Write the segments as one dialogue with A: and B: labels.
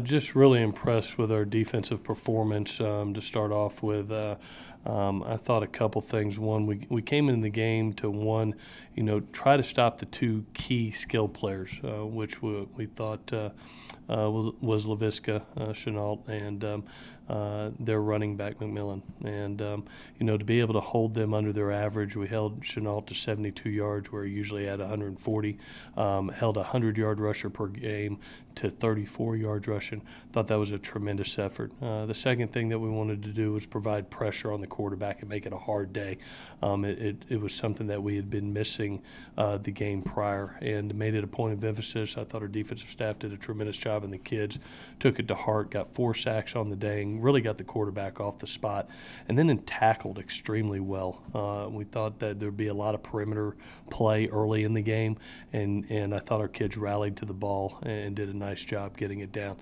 A: Just really impressed with our defensive performance. To start off with, I thought a couple things. One, we came in the game to try to stop the two key skill players, which we thought was Laviska Chenault and their running back McMillan. And to be able to hold them under their average, we held Chenault to 72 yards where he usually had 140. Held a 100-yard rusher per game to 34 yards rushing. Thought that was a tremendous effort. The second thing that we wanted to do was provide pressure on the quarterback and make it a hard day. It was something that we had been missing the game prior and made it a point of emphasis. I thought our defensive staff did a tremendous job, and the kids took it to heart, got 4 sacks on the day, and really got the quarterback off the spot, and then tackled extremely well. We thought that there'd be a lot of perimeter play early in the game, and I thought our kids rallied to the ball and did a nice job getting it down.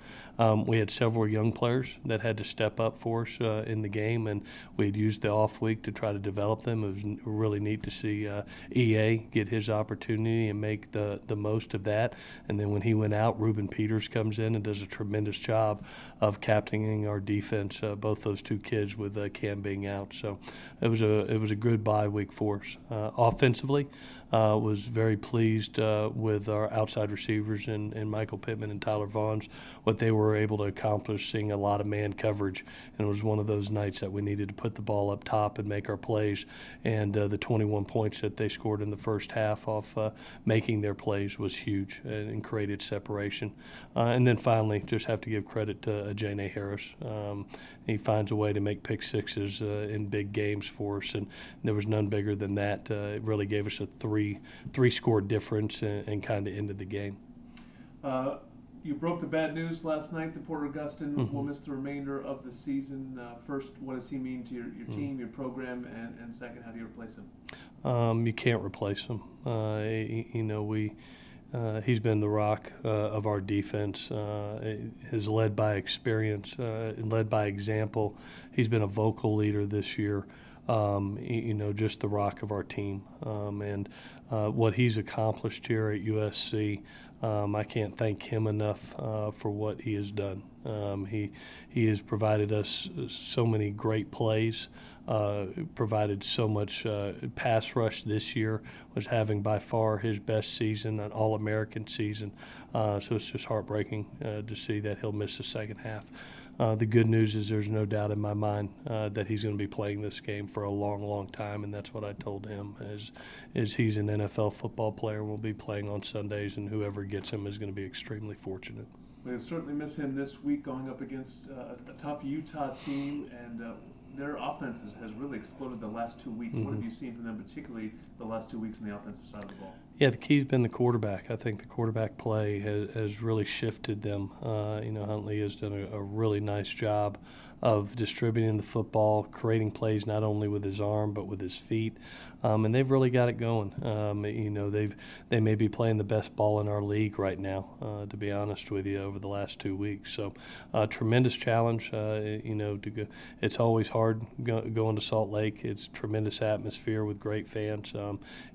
A: We had several young players that had to step up for us in the game, and we had used the off week to try to develop them. It was really neat to see EA get his opportunity and make the most of that. And then when he went out, Ruben Peters comes in and does a tremendous job of captaining our defense. Both those two kids with Cam being out, so it was a good bye week for us. Offensively, was very pleased with our outside receivers and Michael Pittman and Tyler Vaughns, what they were able to accomplish, seeing a lot of man coverage. And it was one of those nights that we needed to put the ball up top and make our plays. And the 21 points that they scored in the first half off making their plays was huge and created separation. And then finally, just have to give credit to Jane Harris. He finds a way to make pick sixes in big games for us, and there was none bigger than that. It really gave us a three-score difference and kind of ended the game.
B: You broke the bad news last night that Porter Gustin will miss the remainder of the season. First, what does he mean to your team, your program, and second, how do you replace him?
A: You can't replace him. He's been the rock of our defense. Has led by experience, led by example. He's been a vocal leader this year. Just the rock of our team. And what he's accomplished here at USC, I can't thank him enough for what he has done. He has provided us so many great plays, provided so much pass rush this year, was having by far his best season, an All-American season. So it's just heartbreaking to see that he'll miss the second half. The good news is there's no doubt in my mind that he's going to be playing this game for a long, long time, and that's what I told him, is he's an NFL football player, will be playing on Sundays, and whoever gets him is going to be extremely fortunate.
B: We'll certainly miss him this week going up against a tough Utah team, and their offense has really exploded the last 2 weeks. What have you seen from them, particularly the last 2 weeks on the offensive side of the ball?
A: Yeah, the key's been the quarterback. I think the quarterback play has really shifted them. Huntley has done a really nice job of distributing the football, creating plays not only with his arm but with his feet, and they've really got it going. They may be playing the best ball in our league right now, to be honest with you, over the last 2 weeks. So, tremendous challenge. It's always hard going to Salt Lake. It's a tremendous atmosphere with great fans.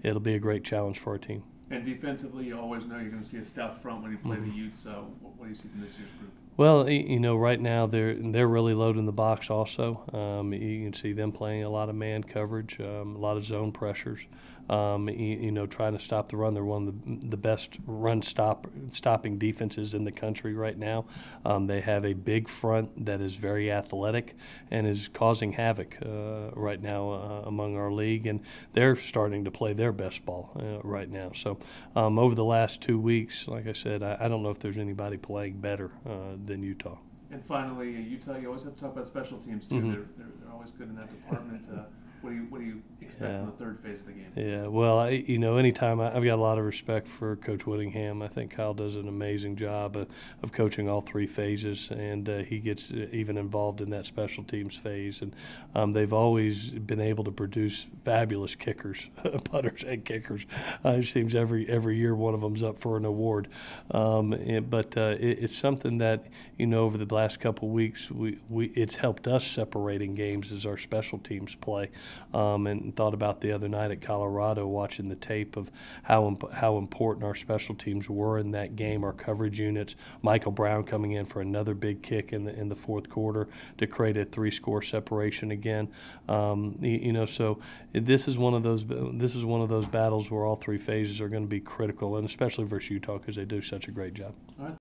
A: It'll be a great challenge for our team.
B: And defensively, you always know you're going to see a stout front when you play the Utes. What do you see from this year's group?
A: Well, right now they're really loading the box also. You can see them playing a lot of man coverage, a lot of zone pressures, trying to stop the run. They're one of the best stopping defenses in the country right now. They have a big front that is very athletic and is causing havoc right now among our league, and they're starting to play their best ball right now. So over the last 2 weeks, like I said, I don't know if there's anybody playing better than Utah.
B: And finally, Utah, you always have to talk about special teams too. They're always good in that department. What do you expect from the third phase of the game?
A: Yeah, well, anytime I've got a lot of respect for Coach Whittingham. I think Kyle does an amazing job of coaching all 3 phases, and he gets even involved in that special teams phase. And they've always been able to produce fabulous kickers, punters and kickers. It seems every year one of them's up for an award. But it's something that over the last couple of weeks it's helped us separating games as our special teams play. and thought about the other night at Colorado, watching the tape of how important our special teams were in that game, our coverage units. Michael Brown coming in for another big kick in the fourth quarter to create a 3-score separation again. So this is one of those battles where all three phases are going to be critical, and especially versus Utah because they do such a great job.
B: All right.